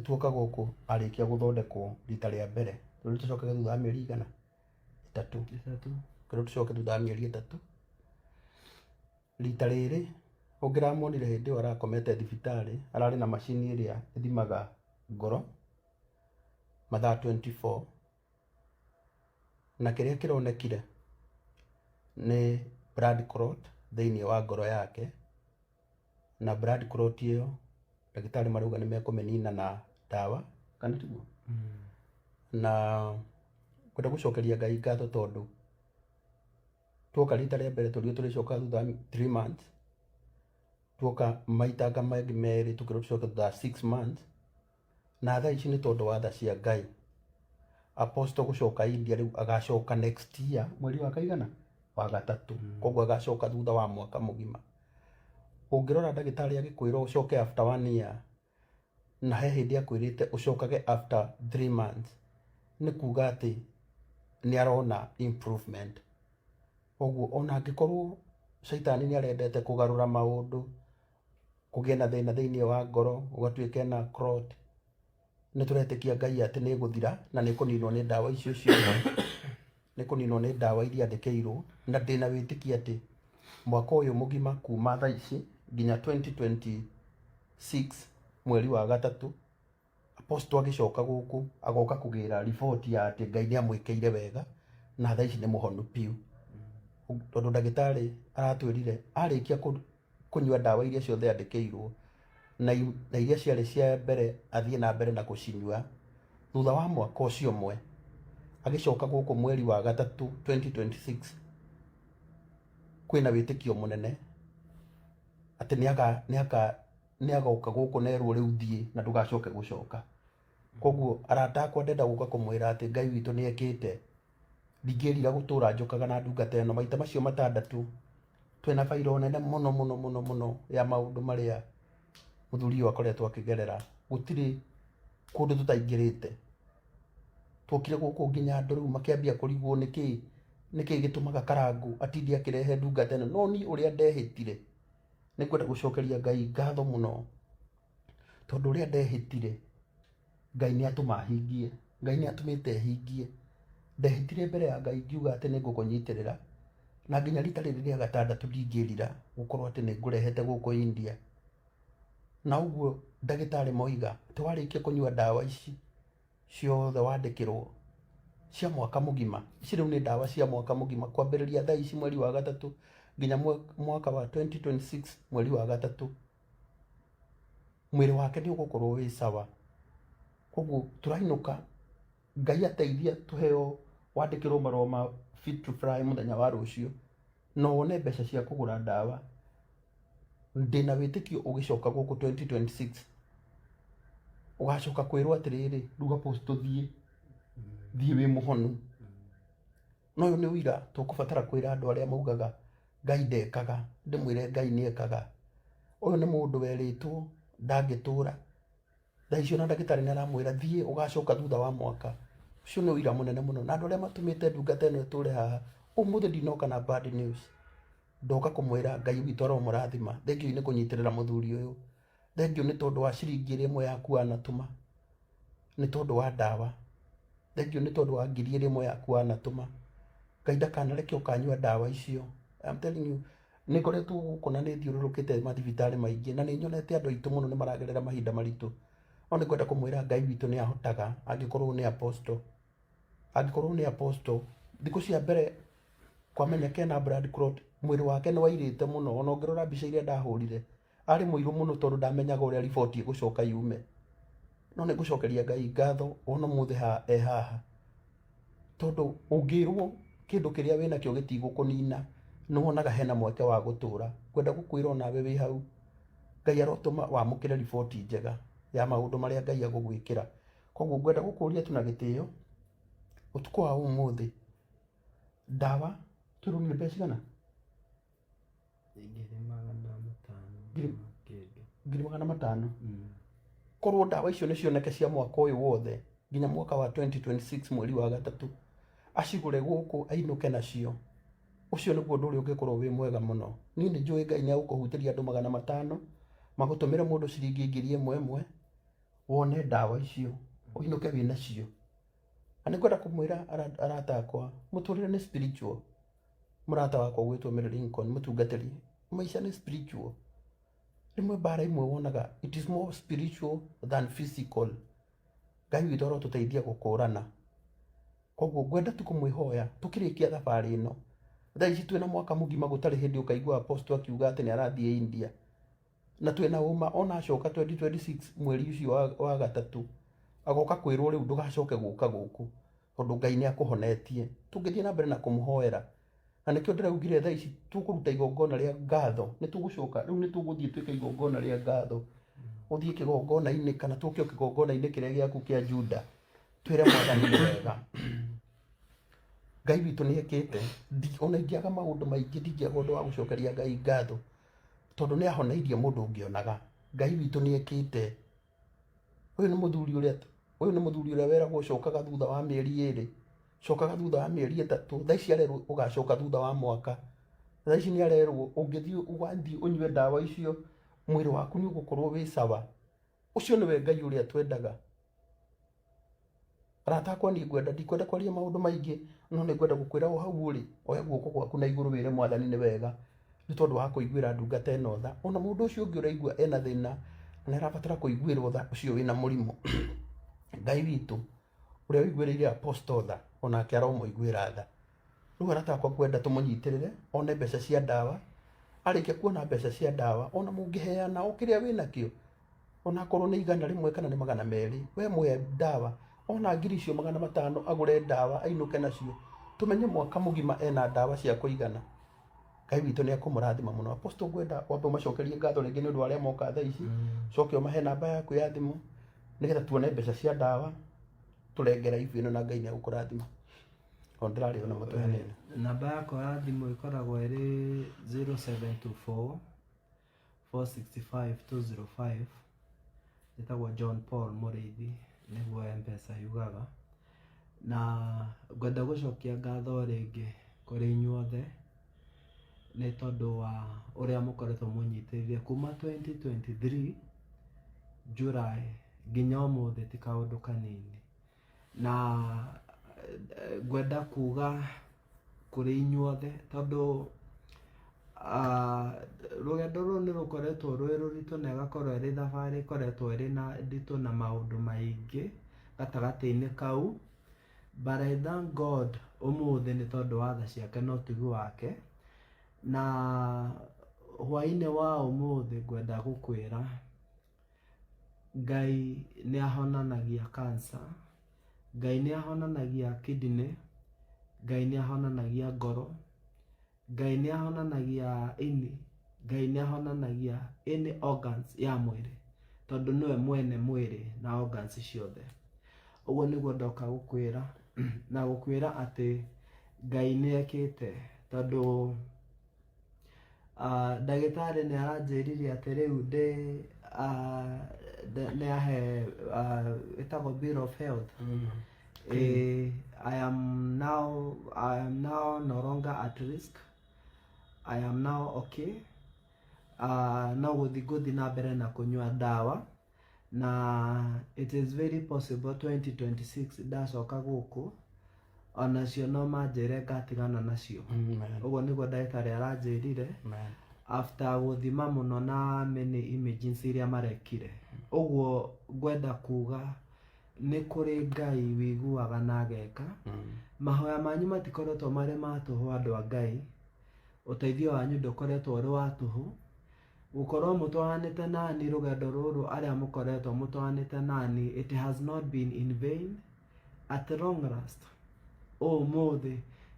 tuoka gũkũ arĩkia gũthondekwo rita rĩa mbere rĩu tũcokaga thutha wa mĩeri igana 3 kĩrĩa tũcoke thutha wa mĩeri 3 rita rĩrĩ ũngĩramuonire hĩndĩ ĩyo arakomete thibitarĩ ararĩ na macini ĩrĩa ĩthimaga ngoro mathaa 24 na kĩrĩa kĩronekire nĩ blood clot thĩinĩ wa ngoro yake na blood clot ĩyo ndagĩtarĩ marauga nĩ mekũmĩnina na dawa kana tiguo na kwenda gũcokeria Ngai ngatho tondũ tuoka rita rĩa mbere tũrĩcoka thutha wa 3 months tuoka maita mangĩ merĩ tũcoka thutha wa 6 months na thaa ici nĩ tondũ wa tha cia Ngai Apostle gũcoka India rĩu agacoka next year mweri wa kaigana wa gatatũ koguo agacoka thutha wa mwaka mũgima ũngĩrora ndagĩtarĩ agĩkwĩra ũcoke after 1 year na he hĩndĩ akwĩrĩte ũcokage after 3 months nĩ kuga atĩ nĩ arona improvement koguo ona angĩkorwo shaitani nĩ arendete kũgarũra maũndũ kũgĩa na thĩna thĩinĩ wa ngoro ũgatuĩke na clot nĩ tũretĩkia Ngai atĩ nĩ gũthira na nĩ kũninwo nĩ ndawa icio ciothe nĩ kũninwo nĩ ndawa iria andĩkĩirwo na ndĩna wĩtĩkia atĩ mwaka ũyũ mũgima kuma thaa ici nginya 2026 mweri wa gatatũ Apostle agĩcoka gũkũ agoka kũgĩra riboti ya atĩ Ngai nĩ amwĩkĩire wega na thaa ici nĩ mũhonu piu tondũ ndagĩtarĩ aratwĩrire arĩkia kũnyua ndawa iria ciothe andĩkĩirwo na iria ciarĩ cia mbere athiĩ na mbere na gũcinyua thutha wa mwaka ũcio ũmwe agĩcoka gũkũ mweri wa gatatũ 2026 kwĩna wĩtĩkio mũnene atĩ nĩ agoka gũkũ nerwo rĩu thiĩ na ndũgacoke gũcoka koguo arata akwa ndenda gũka kũmwĩra atĩ Ngai witũ nĩ ekĩte ndingĩrira gũtũra njokaga na ndungata ĩno maita macio 6 twĩna bairo nene mũno ya maũndũ marĩa mũthuri ũyũ akoretwo akĩgerera gũtirĩ kũndũ tũtaingĩrĩte tuokire gũkũ nginya andũ rĩu makĩambia kũrigwo nĩkĩ gĩtũmaga Karangũ atindi akĩrehe ndungata ĩno no niĩ ũrĩa ndehĩtire nĩ kwenda gũcokeria Ngai ngatho mũno tondũ ũrĩa ndehĩtire Ngai nĩ atũma hingie Ngai nĩ atũmĩte hingie ndehĩtire mbere ya Ngai ngiuga atĩ nĩ ngũkũnyitĩrĩra na nginya rita rĩrĩ rĩa 6 ndingĩrira gũkorwo atĩ nĩ ngũrehete gũkũ India na ũguo ndagĩtarĩ moiga atĩ warĩkia kũnyua ndawa ici ciothe wandĩkĩrwo cia mwaka mũgima ici rĩu nĩ ndawa cia mwaka mũgima kwambĩrĩria thaa ici mweri wa gatatũ nginya mwaka wa 2026 mweri wa gatatũ mwĩrĩ wake nĩ ũgũkorwo wĩ sawa koguo tũrainũka Ngai ateithia tũheo wandĩkĩrwo marũa ma fit to fly mũthenya wa rũciũ no wone mbeca cia kũgũra ndawa ndĩna wĩtĩkio ũgĩcoka gũkũ 2026 ũgacoka kwĩrwo atĩrĩrĩ ruga Apostle thiĩ wĩ mũhonu no ũyũ nĩ ũira tũkũbatara kwĩra andũ arĩa maugaga Ngai ndekaga ndĩmwĩre Ngai nĩ ekaga ũyũ nĩ mũndũ werĩtwo ndangĩtũra thaa icio na ndagĩtarĩ nĩ aramwĩra thiĩ ũgacoka thutha wa mwaka ũcio nĩ ũira mũnene mũno na andũ arĩa matũmĩte ndungata ĩno ĩtũre haha ũmũthĩ ndinoka na bad news ndoka kũmwĩra Ngai witũ aromũrathima thengio nĩ kũnyitĩrĩra mũthuri ũyũ thengio nĩ tondũ wa ciringi ĩmwe yaku wanatũma nĩ tondũ wa ndawa thengio nĩ tondũ wa ngiri ĩmwe yaku wanatũma Ngai ndakanareke ũkanyua ndawa icio I'm telling you nĩ ngoretwo gũkũ na nĩ thiũrũrũkĩte mathibitarĩ maingĩ na nĩ nyonete andũ aitũ mũno nĩ maragerera mahinda maritũ no nĩ kwenda kũmwĩra Ngai witũ nĩ ahotaga angĩkorwo nĩ Apostle thikũ cia mbere kwamenyeke na blood clot mwĩrĩ wake nĩ wairĩte mũno ona ũngĩrora mbica iria ndahũrire arĩ mũirũ mũno tondũ ndamenyaga ũrĩa riboti ĩgũcoka yume no nĩ ngũcokeria Ngai ngatho ona mũthĩ haha tondũ ũngĩrwo kĩndũ kĩrĩa wĩnakĩo gĩtigũkũnina nĩ wonaga hena mweke wa gũtũra kwenda gũkwĩra nawe wĩ hau Ngai arotũma wamũkĩre riboti njega ya maũndũ marĩa Ngai agũgwĩkĩra koguo ngwenda gũkũria tu na gĩtĩo ũtukũ wa ũmũthĩ ndawa tũrũ nĩ mbeca cigana 500,000 korwo ndawa icio nĩ cioneke cia mwaka ũyũ wothe nginya mwaka wa 2026 mweri wa gatatũ acigũre gũkũ ainũke nacio ũcio nĩguo ũndũ ũrĩa ũngĩkorwo wĩ mwega mũno niĩ nĩ njũĩ Ngai nĩ agũkũhutĩria andũ 500 magũtũmĩre mũndũ ciringi 1,000 wone ndawa icio uinuke wina cio. Ani kwenda kumwira arata akwa muturire ni spiritual. Murata wakwa gwitwo Mary Lincoln mutungatiri maisha ni spiritual. Rimwe bara imwe wonaga it is more spiritual than physical. Ngai witũ arotũteithia gũkũrana. Koguo ngwenda tu kũmwĩhoya tukirikia thabarĩ ĩno. Thaa ici twĩna mwaka mũgima gũtarĩ hĩndĩ ũkaigua apostle akiuga atĩ nĩ arathiĩ India. Na twĩna ũma ona acoka 2026 mweri ũcio wa gatatũ agoka kwĩrwo rĩu ndũgacoke gũka gũkũ tondũ Ngai nĩ akũhonetie. Tũngĩthiĩ na mbere na kũmũhoera. Na nĩkĩo ndĩraugire thaa ici tũkũruta igongona rĩa ngatho. Nĩ tũgũcoka rĩu nĩ tũgũthiĩ twĩke igongona rĩa ngatho. Ũthiĩ kĩgongona-inĩ kana tũke kĩgongona-inĩ kĩrĩa gĩaku kĩa Juda. Twĩre Mwathani nĩ wega. Ngai witũ nĩ ekĩte. Ona ingĩaga maũndũ maingĩ ndingĩaga ũndũ wa gũcokeria Ngai ngatho. Tondũ nĩ ahoneirie mũndũ ũngĩonaga. Ngai witũ nĩ ekĩte. Ũyũ nĩ mũthuri ũrĩa weragwo cokaga thutha wa mĩeri 2. Cokaga thutha wa mĩeri 3. Thaa ici arerwo ũgacoka thutha wa mwaka. Thaa ici nĩ arerwo ũngĩthiĩ ũgathiĩ ũnyue ndawa icio mwĩrĩ waku nĩ ũgũkorwo wĩ sawa. Ũcio nĩwe Ngai ũrĩa twendaga. Arata akwa niĩ ndikwenda kwaria maũndũ maingĩ no nĩ ngwenda gũkwĩra o hau ũrĩ oya guoko gwaku na igũrũ wĩre Mwathani nĩ wega nĩ tondũ wa kũiguĩra ndungata ĩno tha. Ona mũndũ ũcio ũngĩ ũraigua ena thĩna na nĩarabatara kũiguĩrwo tha ũcio wĩna mũrimũ. Ngai witũ ũrĩa wĩiguĩrĩire apostle tha onake aromũiguĩra tha. Rĩu arata akwa ngwenda tũmũnyitĩrĩre one mbeca cia ndawa. Arĩkia kuona mbeca cia ndawa ona mũngĩheana o kĩrĩa wĩnakĩo ona korwo nĩ 100 kana nĩ 200 we mwe ndawa ona 500 agũre ndawa ainũke nacio tumenye mwaka mũgima ena ndawa cia kũigana. Ngai witũ nĩ akũmũrathima mũno. Apostle ngwenda wambe ũmacokerie ngatho rĩngĩ nĩ ũndũ wa arĩa moka thaa ici. Coke ũmahe namba yaku ya thimũ nĩgetha tuone mbeca cia ndawa tũrengera ibu ĩno na Ngai nĩ agũkũrathima. Ondrarĩ ona mũtũhanene. Namba yakwa ya thimũ ĩkoragwo ĩrĩ 0724 465 205. Njĩtagwo John Paul Mũrĩithi nĩguo M-Pesa yugaga. Na ngwenda gũcokia ngatho rĩngĩ kũrĩ inyuothe nĩ tondũ wa ũrĩa mũkoretwo mũnyitĩrĩire kuma 2023 July nginya ũmũthĩ ti kaũndũ kanini. Na ngwenda kuga kũrĩ inyuothe tondũ rũgendo rũrũ nĩ rũkoretwo rwĩ rũritũ na ĩgakorwo ĩrĩ thabarĩ ĩkoretwo ĩrĩ na nditũ na maũndũ maingĩ gatagatĩ-inĩ kau. But I thank God ũmũthĩ nĩ tondũ wa tha ciake na ũtugi wake. Na hwaĩ-inĩ wa ũmũthĩ ngwenda gũkwĩra Ngai nĩ ahonanagia cancer. Ngai nĩ ahonanagia kidney. Ngai nĩ ahonanagia ngoro. Ngai nĩ ahonanagia ini. Ngai nĩ ahonanagia any organs ya mwĩrĩ tondũ nĩwe mwene mwĩrĩ na organs ciothe. Ũguo nĩguo ndoka gũkwĩra na gũkwĩra atĩ Ngai nĩ ekĩte tondũ ndagĩtarĩ nĩ aranjĩrire atĩ rĩu nĩ ahe ĩtagwo bill of health. I am now no longer at risk. I am now okay. No gũthiĩ na mbere na kũnyua ndawa na it is very possible 2026 ndacoka gũkũ onacio no manjĩre ngatigana nacio. Ũguo nĩguo ndagĩtarĩ aranjĩrire after gũthima mũno na many images iria marekire. Ũguo ngwenda kuga nĩ kũrĩ Ngai wĩiguaga na ageka. Mahoya manyu matikoretwo marĩ ma tũhũ andũ a Ngai. Ũteithio wanyu ndũkoretwo ũrĩ wa tũhũ. Gũkorwo mũtwaranĩte nani rũgendo rũrũ arĩa mũkoretwo mũtwaranĩte nani it has not been in vain. At long last ũmũthĩ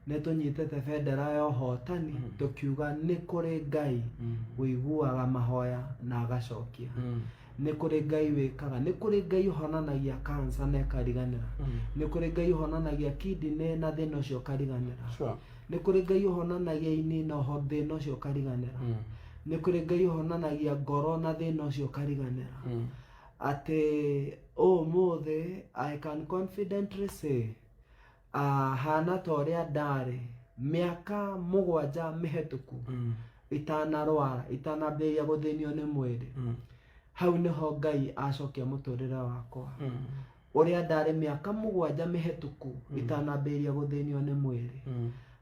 nĩ tũnyitĩte bendera ya ũhotani tũkiuga nĩ kũrĩ Ngai wĩiguaga mahoya na agacokia. Nĩ kũrĩ Ngai wĩkaga. Nĩ kũrĩ Ngai ũhonanagia cancer na ĩkariganĩra. Nĩ kũrĩ Ngai ũhonanagia kidney na thĩna ũcio ũkariganĩra. Nĩ kũrĩ Ngai ũhonanagia ini na thĩna ũcio ũkariganĩra. Nĩ kũrĩ Ngai ũhonanagia ngoro na thĩna ũcio ũkariganĩra. Atĩ ũmũthĩ I can confidently say hana ta ũrĩa ndarĩ mĩaka 7 mĩhetũku itanarwara itanambĩrĩria gũthĩnio nĩ mwĩrĩ. hau niho Ngai acokia muturire wakwa uria ndari miaka 7 mihituku itanambiria guthinio ni mwiri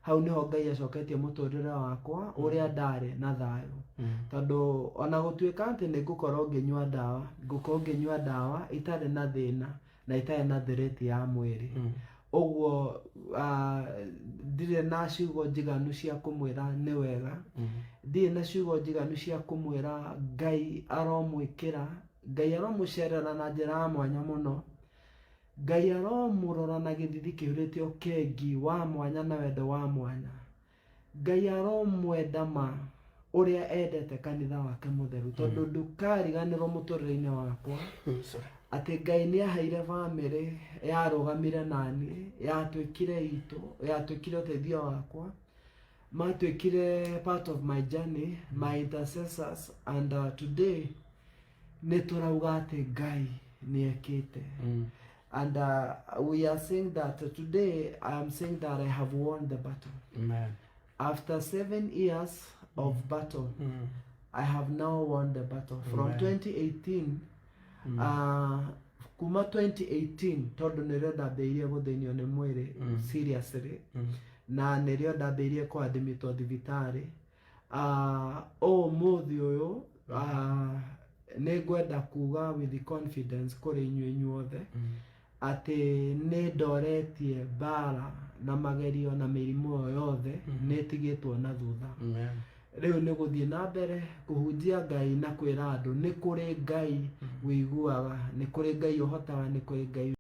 hau niho Ngai acoketie muturire wakwa uria ndari na thayu tondu ona gutuika ati nigukorwo nginyua ndawa itari na thina na itari na thiriti ya mwiri ogwo ndire na ciugo njiganu cia kumwira ni wega ndire na ciugo njiganu cia kumwira Ngai aromwikira Ngai aromucerera na njira mwanya muno Ngai aromurora na githithi kiuritio kengi wa mwanya na wendo wa mwanya Ngai aromwenda ma uria endete kanitha wake mutheru tondu ndukariganirwo muturire-ini wakwa ati Ngai ni ahaire family yarugamire nani yatwikire itu yatwikire uteithio wakwa matwikire part of my journey my intercessors and today neturauga ati Ngai ni ekite and we are saying that today I am saying that I have won the battle. Amen. After 7 years of battle I have now won the battle from 2018 kuma 2018 tondu nirio ndambiirie guthinio ni mwiri seriously na nirio ndambiirie kuadmitwo thibitari muthi uyu ningwenda kuga with confidence kuri inyuothe ati ni ndoretie bara na magerio na mirimo yothe nitigitwo na thutha riu ni guthie na mbere kuhunjia Ngai na kwira andu ni kuri Ngai wiguaga ni kuri Ngai uhotaga ni kuri Ngai